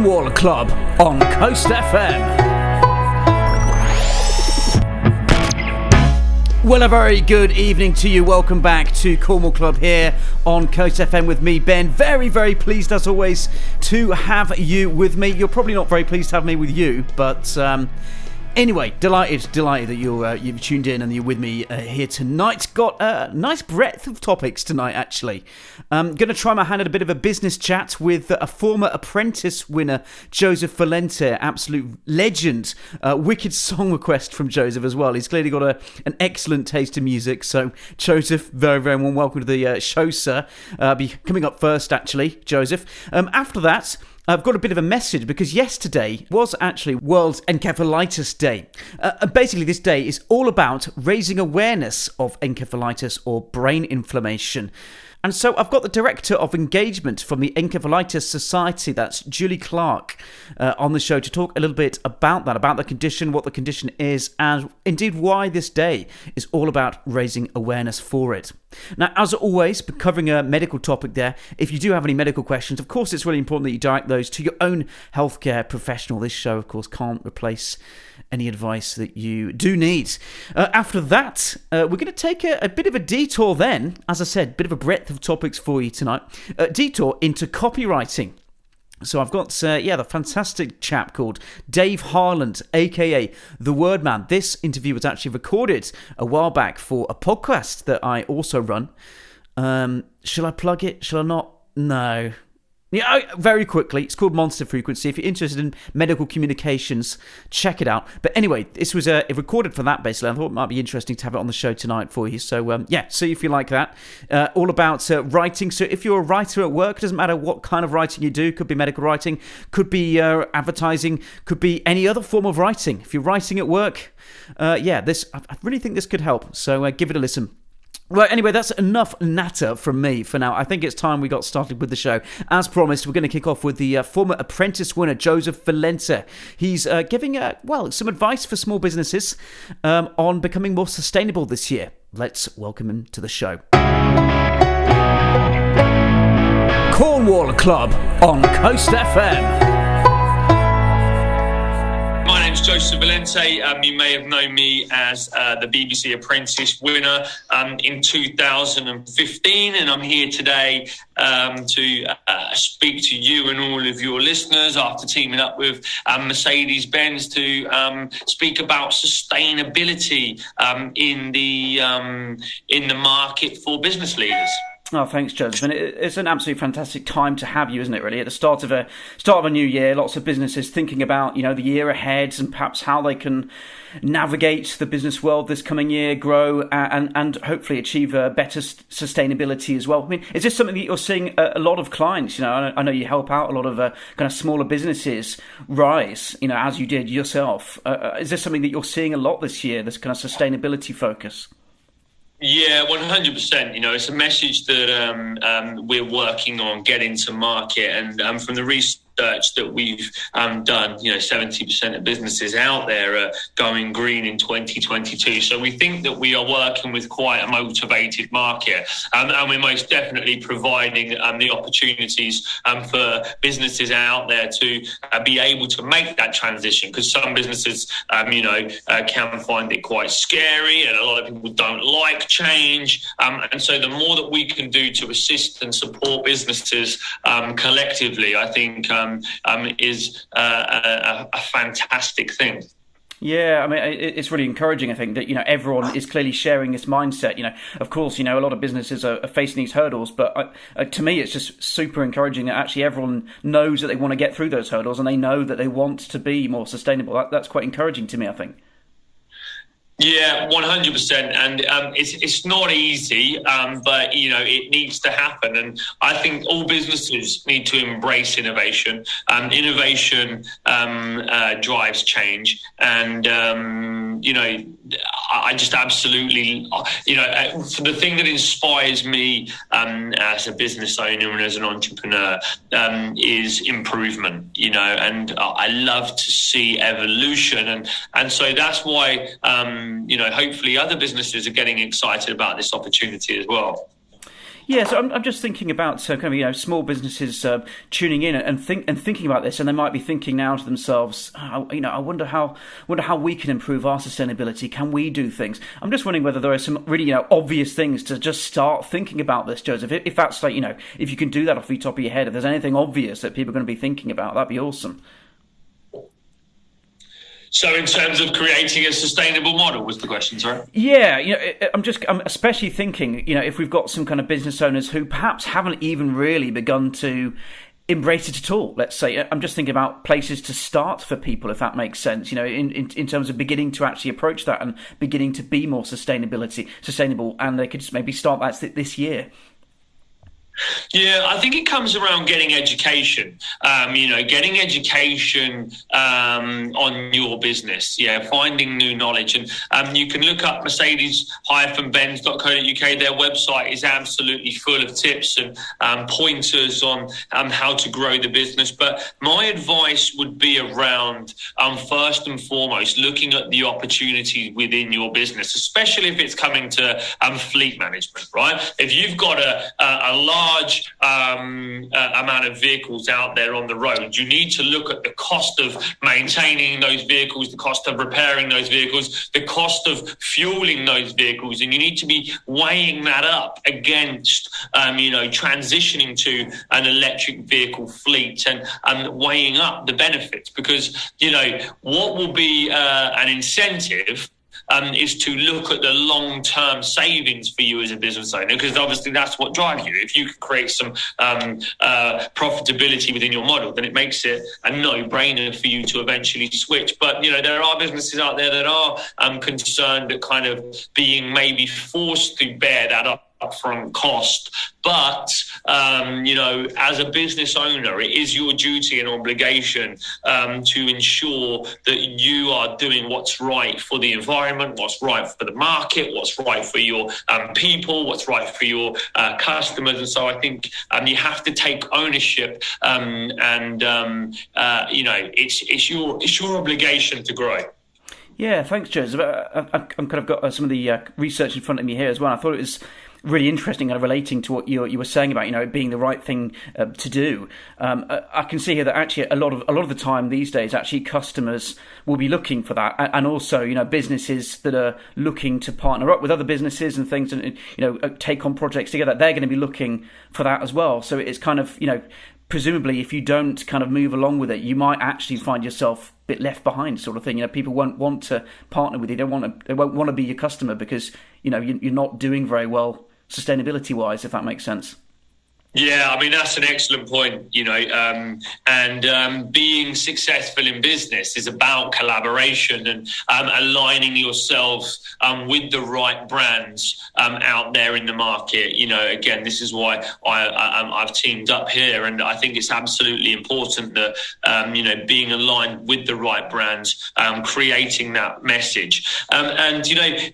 CORNWALL CLUB on Coast FM. Well, a very good evening to you. Welcome back to CORNWALL CLUB here on Coast FM with me, Ben. Very, very pleased as always to have you with me. You're probably not very pleased to have me with you, but anyway, delighted that you've tuned in and you're with me here tonight. Got a nice breadth of topics tonight, actually. I'm going to try my hand at a bit of a business chat with a former Apprentice winner, Joseph Valente, absolute legend. Wicked song request from Joseph as well. He's clearly got an excellent taste in music. So, Joseph, very, very warm welcome to the show, sir. Be coming up first, actually, Joseph. After that, I've got a bit of a message because yesterday was actually World Encephalitis Day. Basically, this day is all about raising awareness of encephalitis or brain inflammation. And so I've got the Director of Engagement from the Encephalitis Society, that's Julie Clark, on the show to talk a little bit about that, about the condition, what the condition is, and indeed why this day is all about raising awareness for it. Now, as always, covering a medical topic there, if you do have any medical questions, of course, it's really important that you direct those to your own healthcare professional. This show, of course, can't replace any advice that you do need. After that, we're going to take a bit of a detour then. As I said, a bit of a breadth of topics for you tonight. Detour into copywriting. So I've got, the fantastic chap called Dave Harland, a.k.a. The Word Man. This interview was actually recorded a while back for a podcast that I also run. Shall I plug it? Shall I not? No. Yeah, very quickly, it's called Monster Frequency. If you're interested in medical communications, check it out. But anyway, this was recorded for that, basically. I thought it might be interesting to have it on the show tonight for you. So, see if you like that. All about writing. So if you're a writer at work, it doesn't matter what kind of writing you do. Could be medical writing, could be advertising, could be any other form of writing. If you're writing at work, I really think this could help. So give it a listen. Well, anyway, that's enough natter from me for now. I think it's time we got started with the show. As promised, we're going to kick off with the former Apprentice winner, Joseph Valente. He's giving, some advice for small businesses on becoming more sustainable this year. Let's welcome him to the show. CORNWALL CLUB on Coast FM. My name's Joseph Valente. You may have known me as the BBC Apprentice winner in 2015, and I'm here today to speak to you and all of your listeners after teaming up with Mercedes-Benz to speak about sustainability in the market for business leaders. Oh, thanks, Joseph. And it's an absolutely fantastic time to have you, isn't it, really? At the start of a new year, lots of businesses thinking about, the year ahead and perhaps how they can navigate the business world this coming year, grow and hopefully achieve better sustainability as well. I mean, is this something that you're seeing a lot of clients? I know you help out a lot of kind of smaller businesses rise, as you did yourself. Is this something that you're seeing a lot this year, this kind of sustainability focus? Yeah, 100%. It's a message that we're working on getting to market, and from the research that we've done, 70% of businesses out there are going green in 2022. So we think that we are working with quite a motivated market, and we're most definitely providing the opportunities for businesses out there to be able to make that transition, because some businesses, can find it quite scary, and a lot of people don't like change. And so the more that we can do to assist and support businesses collectively, I think is a fantastic thing. Yeah, I mean, it's really encouraging, I think, that, everyone is clearly sharing this mindset. Of course, a lot of businesses are facing these hurdles, but to me, it's just super encouraging that actually everyone knows that they want to get through those hurdles and they know that they want to be more sustainable. That's quite encouraging to me, I think. Yeah, 100%, and it's not easy, but it needs to happen. And I think all businesses need to embrace innovation. Innovation drives change, and I just absolutely, the thing that inspires me as a business owner and as an entrepreneur is improvement. And I love to see evolution, and so that's why. Hopefully other businesses are getting excited about this opportunity as well. Yeah, so I'm just thinking about small businesses tuning in and thinking about this, and they might be thinking now to themselves, I wonder how we can improve our sustainability. Can we do things? I'm just wondering whether there are some really obvious things to just start thinking about this, Joseph. If that's if you can do that off the top of your head, if there's anything obvious that people are going to be thinking about, that'd be awesome. So in terms of creating a sustainable model was the question, sorry? Yeah, I'm especially thinking, if we've got some kind of business owners who perhaps haven't even really begun to embrace it at all, let's say. I'm just thinking about places to start for people, if that makes sense, in terms of beginning to actually approach that and beginning to be more sustainable, and they could just maybe start that this year. Yeah, I think it comes around getting education, getting education on your business, finding new knowledge. And you can look up Mercedes-Benz.co.uk. Their website is absolutely full of tips and pointers on how to grow the business. But my advice would be around, first and foremost, looking at the opportunities within your business, especially if it's coming to fleet management, right? If you've got a large amount of vehicles out there on the road, you need to look at the cost of maintaining those vehicles, the cost of repairing those vehicles, the cost of fueling those vehicles, and you need to be weighing that up against transitioning to an electric vehicle fleet and weighing up the benefits, because what will be an incentive is to look at the long-term savings for you as a business owner, because obviously that's what drives you. If you can create some profitability within your model, then it makes it a no-brainer for you to eventually switch. But, there are businesses out there that are concerned at kind of being maybe forced to bear that upfront cost. But, as a business owner, it is your duty and obligation to ensure that you are doing what's right for the environment, what's right for the market, what's right for your people, what's right for your customers. And so I think you have to take ownership it's your obligation to grow. Yeah, thanks, Joseph. I've kind of got some of the research in front of me here as well. I thought it was really interesting, kind of relating to what you were saying about it being the right thing to do. I can see here that actually a lot of the time these days, actually customers will be looking for that, and also businesses that are looking to partner up with other businesses and things, and take on projects together. They're going to be looking for that as well. So it's kind of presumably, if you don't kind of move along with it, you might actually find yourself a bit left behind, sort of thing. People won't want to partner with you. They won't want to be your customer because you're not doing very well sustainability wise, if that makes sense. Yeah, I mean, that's an excellent point, being successful in business is about collaboration and aligning yourself with the right brands out there in the market. Again, this is why I've teamed up here, and I think it's absolutely important that, being aligned with the right brands, creating that message.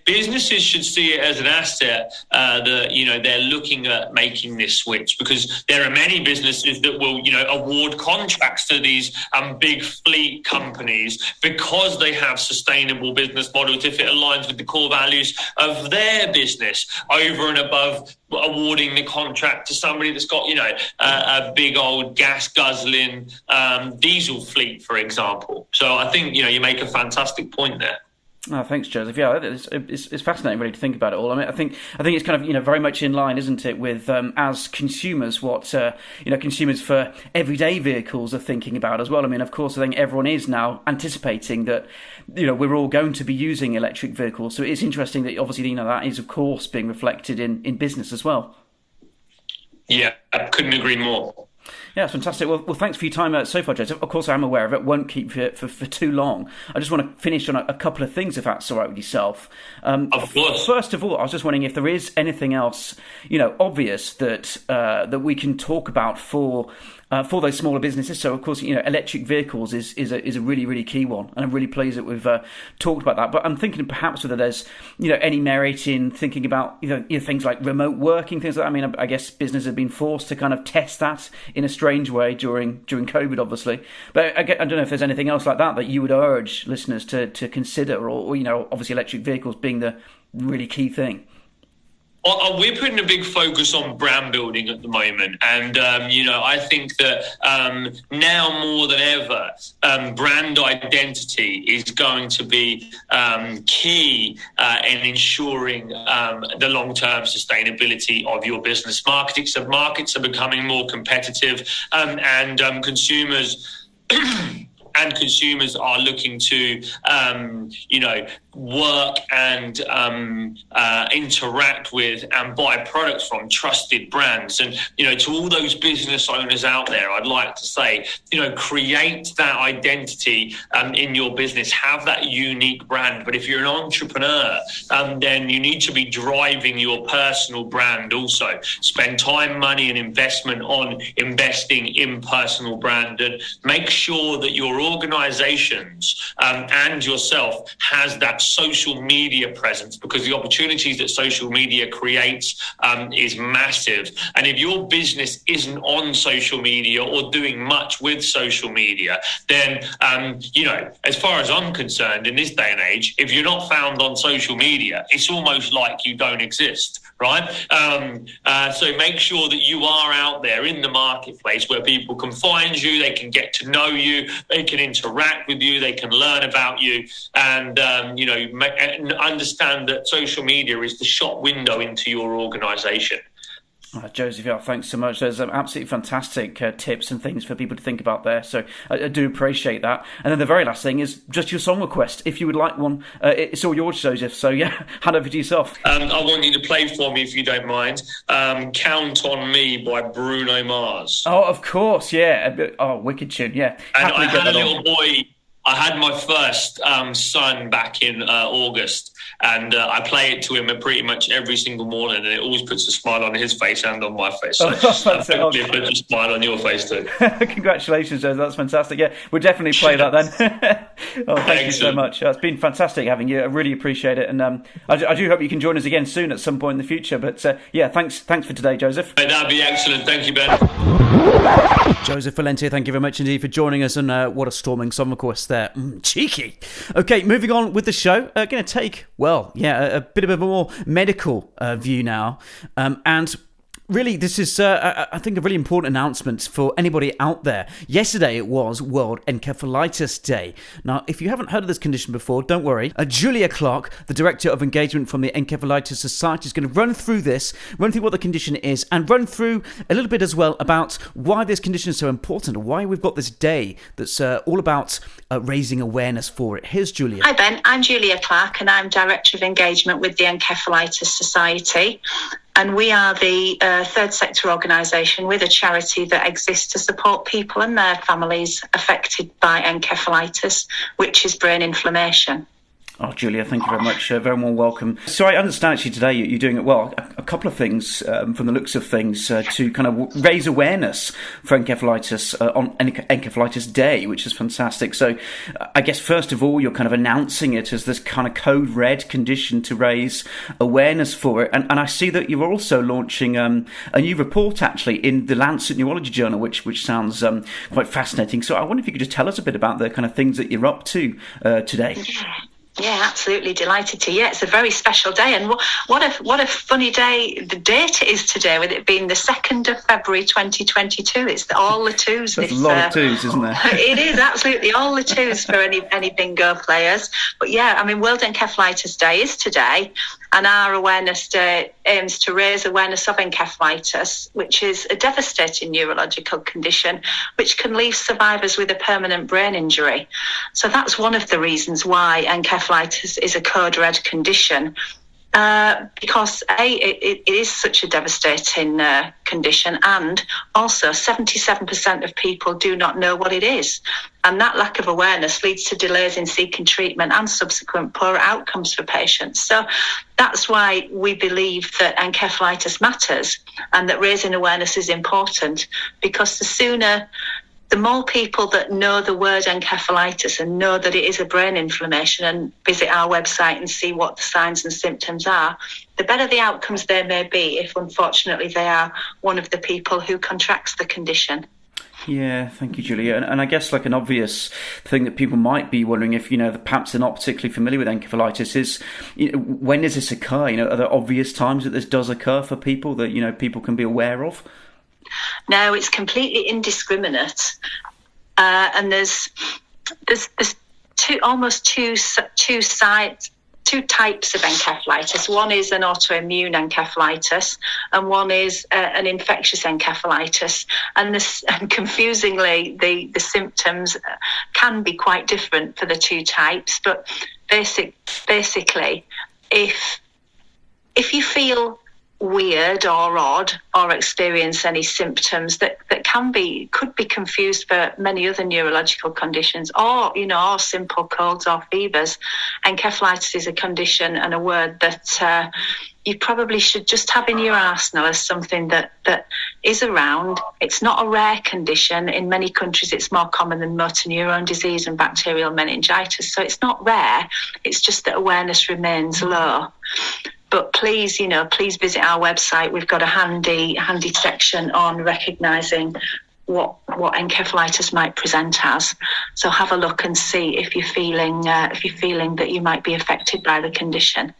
Businesses should see it as an asset that, they're looking at making this switch, because there are many businesses that will, award contracts to these big fleet companies because they have sustainable business models if it aligns with the core values of their business, over and above awarding the contract to somebody that's got, a big old gas guzzling diesel fleet, for example. So I think, you make a fantastic point there. Oh, thanks, Joseph. Yeah, it's fascinating, really, to think about it all. I mean, I think it's kind of very much in line, isn't it, with as consumers, what consumers for everyday vehicles are thinking about as well. I mean, of course, I think everyone is now anticipating that we're all going to be using electric vehicles. So it's interesting that obviously that is, of course, being reflected in business as well. Yeah, I couldn't agree more. Yeah, it's fantastic. Well, thanks for your time so far, Joseph. Of course, I'm aware of it. Won't keep you for too long. I just want to finish on a couple of things, if that's all right with yourself. Of course. First of all, I was just wondering if there is anything else, obvious that we can talk about for those smaller businesses. So, of course, electric vehicles is a really, really key one, and I'm really pleased that we've talked about that. But I'm thinking perhaps whether there's any merit in thinking about things like remote working, things like that. I mean, I guess businesses have been forced to kind of test that in a strange way during COVID, obviously. But I don't know if there's anything else like that you would urge listeners to consider, or obviously electric vehicles being the really key thing. We're putting a big focus on brand building at the moment, and I think that now more than ever, brand identity is going to be key in ensuring the long-term sustainability of your business. Markets are becoming more competitive, and consumers. And consumers are looking to, work and interact with and buy products from trusted brands. And, to all those business owners out there, I'd like to say, create that identity in your business, have that unique brand. But if you're an entrepreneur, then you need to be driving your personal brand also. Spend time, money and investment on investing in personal brand, and make sure that your organizations and yourself has that social media presence, because the opportunities that social media creates is massive. And if your business isn't on social media or doing much with social media, then as far as I'm concerned, in this day and age, if you're not found on social media, it's almost like you don't exist, right? So make sure that you are out there in the marketplace where people can find you, they can get to know you, they can interact with you, they can learn about you, and understand that social media is the shop window into your organisation. Joseph, thanks so much. There's some absolutely fantastic tips and things for people to think about there. So I do appreciate that. And then the very last thing is just your song request. If you would like one, it's all yours, Joseph. So yeah, hand over to yourself. I want you to play for me, if you don't mind. Count on Me by Bruno Mars. Oh, of course, yeah. Oh, wicked tune, yeah. And I had a little boy. I had my first son back in August, and I play it to him pretty much every single morning, and it always puts a smile on his face and on my face. So hopefully it puts a smile on your face too. Congratulations, Joe. That's fantastic. Yeah, we'll definitely play that then. Thank you so much. It's been fantastic having you. I really appreciate it, and I do hope you can join us again soon at some point in the future. But thanks for today, Joseph. That'd be excellent. Thank you, Ben. Joseph Valente, thank you very much indeed for joining us, and what a storming song request there. Cheeky. Okay, moving on with the show. Going to take, a bit of a more medical view now. And really, this is, I think, a really important announcement for anybody out there. Yesterday, it was World Encephalitis Day. Now, if you haven't heard of this condition before, don't worry. Julia Clark, the Director of Engagement from the Encephalitis Society, is going to run through what the condition is, and run through a little bit as well about why this condition is so important, why we've got this day that's all about raising awareness for it. Here's Julia. Hi, Ben. I'm Julia Clark, and I'm Director of Engagement with the Encephalitis Society. And we are the third sector organisation with a charity that exists to support people and their families affected by encephalitis, which is brain inflammation. Oh, Julia, thank you very much. Very warm welcome. So I understand actually today you're doing it well. A couple of things from the looks of things to kind of raise awareness for encephalitis on Encephalitis Day, which is fantastic. So I guess first of all, you're kind of announcing it as this kind of code red condition to raise awareness for it. And I see that you're also launching a new report actually in the Lancet Neurology Journal, which sounds quite fascinating. So I wonder if you could just tell us a bit about the kind of things that you're up to today. Yeah, absolutely delighted to. Yeah, it's a very special day, and what a funny day the date is today, with it being the 2nd of February 2022. It's all the twos. There's a lot of twos, isn't there? It is absolutely all the twos for any bingo players. But yeah, I mean, World Encephalitis Day is today, and our awareness day aims to raise awareness of encephalitis, which is a devastating neurological condition which can leave survivors with a permanent brain injury. So that's one of the reasons why encephalitis is a code red condition, because it is such a devastating condition, and also 77% of people do not know what it is. And that lack of awareness leads to delays in seeking treatment and subsequent poor outcomes for patients. So that's why we believe that encephalitis matters and that raising awareness is important, because the more people that know the word encephalitis and know that it is a brain inflammation and visit our website and see what the signs and symptoms are, the better the outcomes there may be if, unfortunately, they are one of the people who contracts the condition. Yeah, thank you, Julia. And I guess like an obvious thing that people might be wondering if, perhaps they're not particularly familiar with encephalitis is, when does this occur? Are there obvious times that this does occur for people that, people can be aware of? No, it's completely indiscriminate. And there's two types of encephalitis. One is an autoimmune encephalitis, and one is an infectious encephalitis. And confusingly, the symptoms can be quite different for the two types. But basically, if you feel weird or odd or experience any symptoms that could be confused for many other neurological conditions, or simple colds or fevers, encephalitis is a condition and a word that you probably should just have in your arsenal as something that is around. It's not a rare condition. In many countries it's more common than motor neurone disease and bacterial meningitis, so it's not rare. It's just that awareness remains low. But please visit our website. We've got a handy section on recognising what encephalitis might present as. So have a look and see if you're feeling that you might be affected by the condition.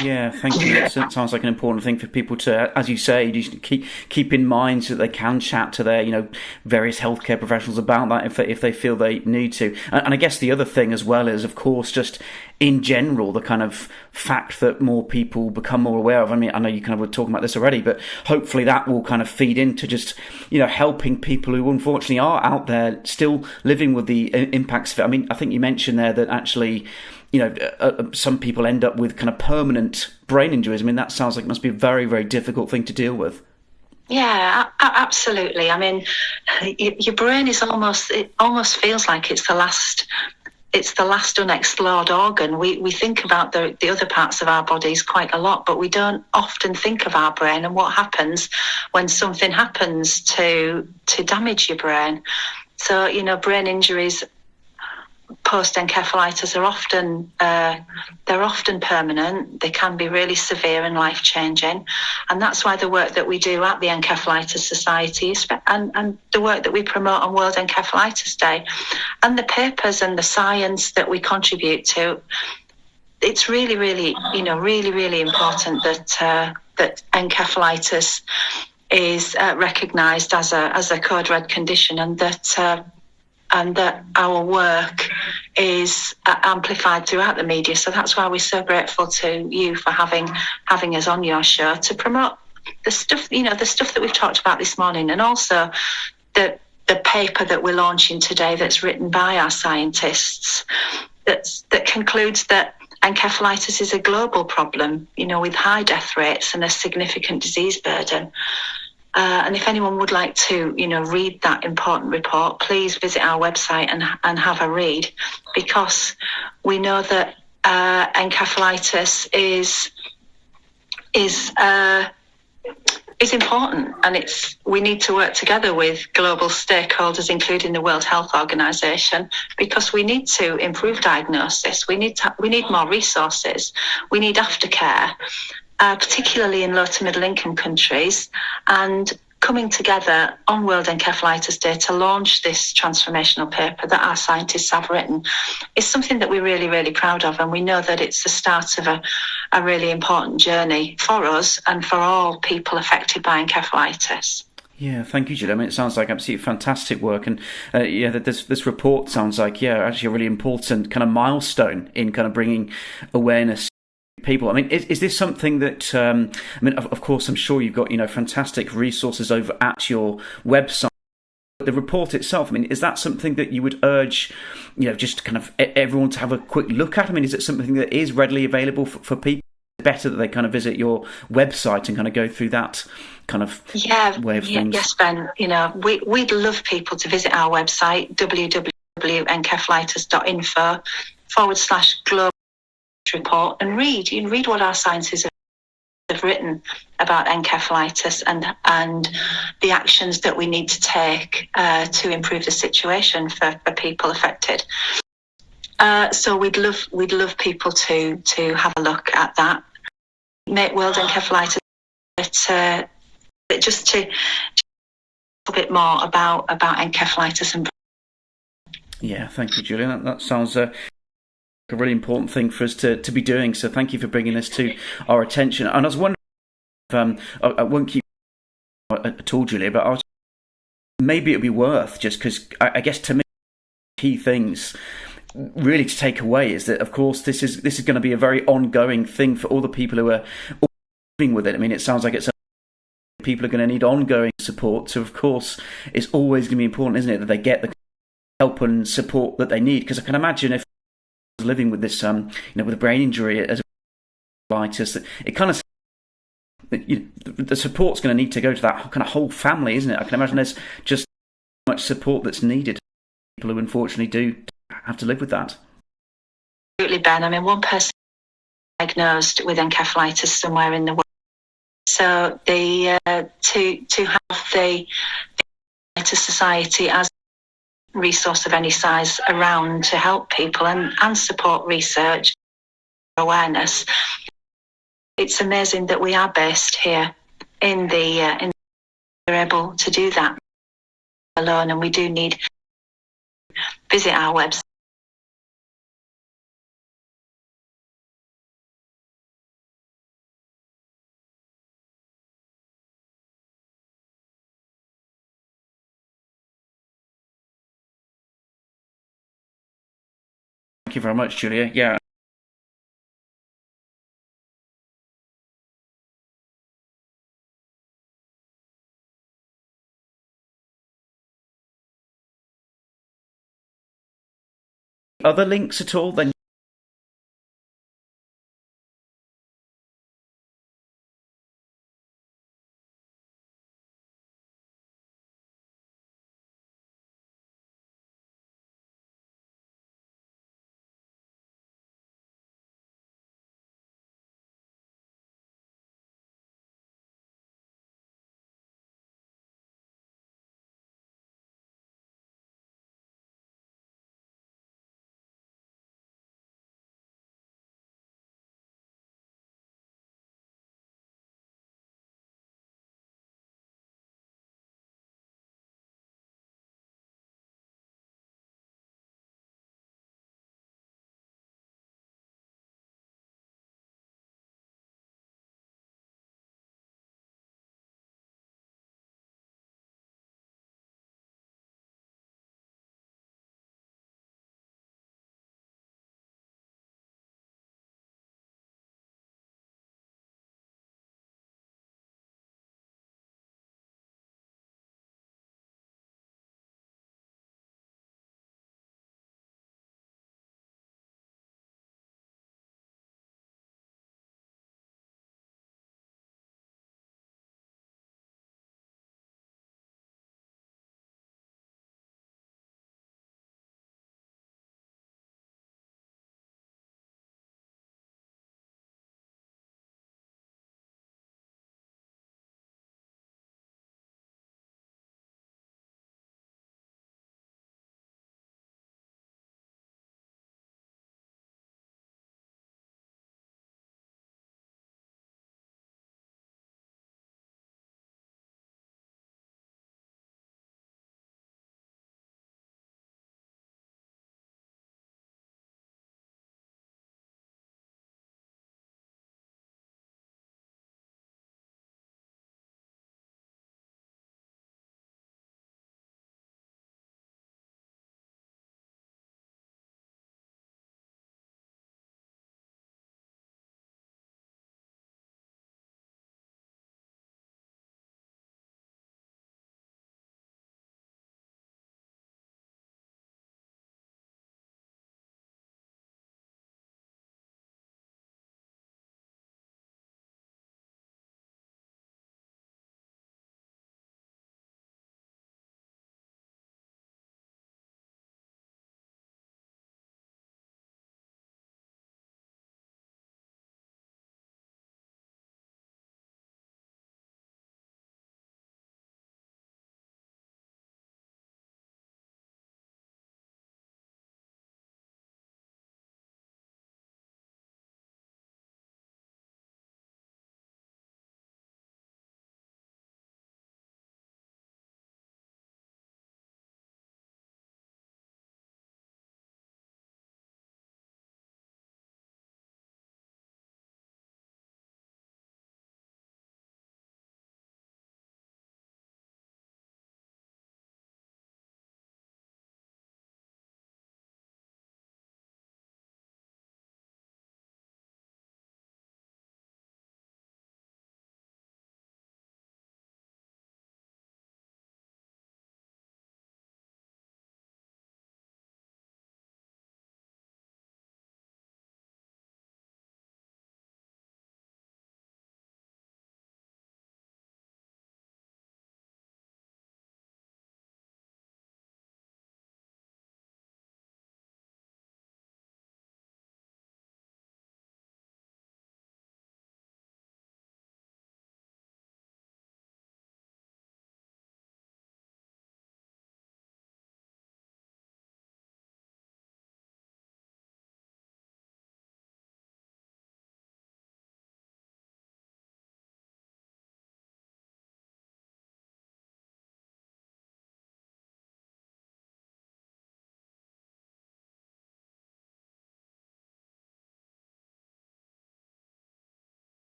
Yeah, thank you. That sounds like an important thing for people to, as you say, just keep in mind so that they can chat to their, various healthcare professionals about that if they feel they need to. And I guess the other thing as well is, of course, just in general, the kind of fact that more people become more aware of. I mean, I know you kind of were talking about this already, but hopefully that will kind of feed into just, helping people who unfortunately are out there still living with the impacts of it. I mean, I think you mentioned there that actually, some people end up with kind of permanent brain injuries. I mean, that sounds like it must be a very, very difficult thing to deal with. Yeah, absolutely. I mean, your brain almost feels like it's the last unexplored organ. We think about the other parts of our bodies quite a lot, but we don't often think of our brain and what happens when something happens to damage your brain. So, brain injuries post-encephalitis are often permanent. They can be really severe and life-changing, and that's why the work that we do at the Encephalitis Society and the work that we promote on World Encephalitis Day and the papers and the science that we contribute to, it's really, really, really, really important that encephalitis is recognised as a code red condition, and that our work is amplified throughout the media. So that's why we're so grateful to you for having us on your show to promote the stuff that we've talked about this morning, and also the paper that we're launching today that's written by our scientists that concludes that encephalitis is a global problem, with high death rates and a significant disease burden. And if anyone would like to, read that important report, please visit our website and have a read, because we know that encephalitis is important, and we need to work together with global stakeholders, including the World Health Organization, because we need to improve diagnosis. We need more resources. We need aftercare. Particularly in low to middle income countries, and coming together on World Encephalitis Day to launch this transformational paper that our scientists have written is something that we're really, really proud of, and we know that it's the start of a really important journey for us and for all people affected by encephalitis. Yeah, thank you, Jill. I mean, it sounds like absolutely fantastic work, and this report sounds like actually a really important kind of milestone in kind of bringing awareness people. I mean, is this something that of course, I'm sure you've got fantastic resources over at your website. The report itself, I mean, is that something that you would urge, just kind of everyone to have a quick look at? I mean, is it something that is readily available for people? Better that they kind of visit your website and kind of go through that kind of way of things. Yes, Ben. We'd love people to visit our website, www.encephalitis.info/global report, and read what our scientists have written about encephalitis and the actions that we need to take to improve the situation for people affected. So we'd love people to have a look at that. Make World Encephalitis just to a bit more about encephalitis and. Yeah, thank you, Julia. That sounds a really important thing for us to be doing. So thank you for bringing this to our attention. And I was wondering, I won't keep at all, Julia, but maybe it'd be worth, just because I guess to me, key things really to take away is that, of course, this is going to be a very ongoing thing for all the people who are living with it. I mean, it sounds like people are going to need ongoing support. So, of course, it's always going to be important, isn't it, that they get the help and support that they need? Because I can imagine if I was living with this, with a brain injury as a colitis, that it kind of, the support's going to need to go to that kind of whole family, isn't it? I can imagine there's just so much support that's needed. People who unfortunately do have to live with that. Absolutely, Ben. I mean, one person diagnosed with encephalitis somewhere in the world. So to have the Encephalitis Society as a resource of any size around to help people and support research, awareness. It's amazing that we are based here in we're able to do that alone, and we do need to visit our website. Thank you very much, Julia. Yeah. Other links at all? Then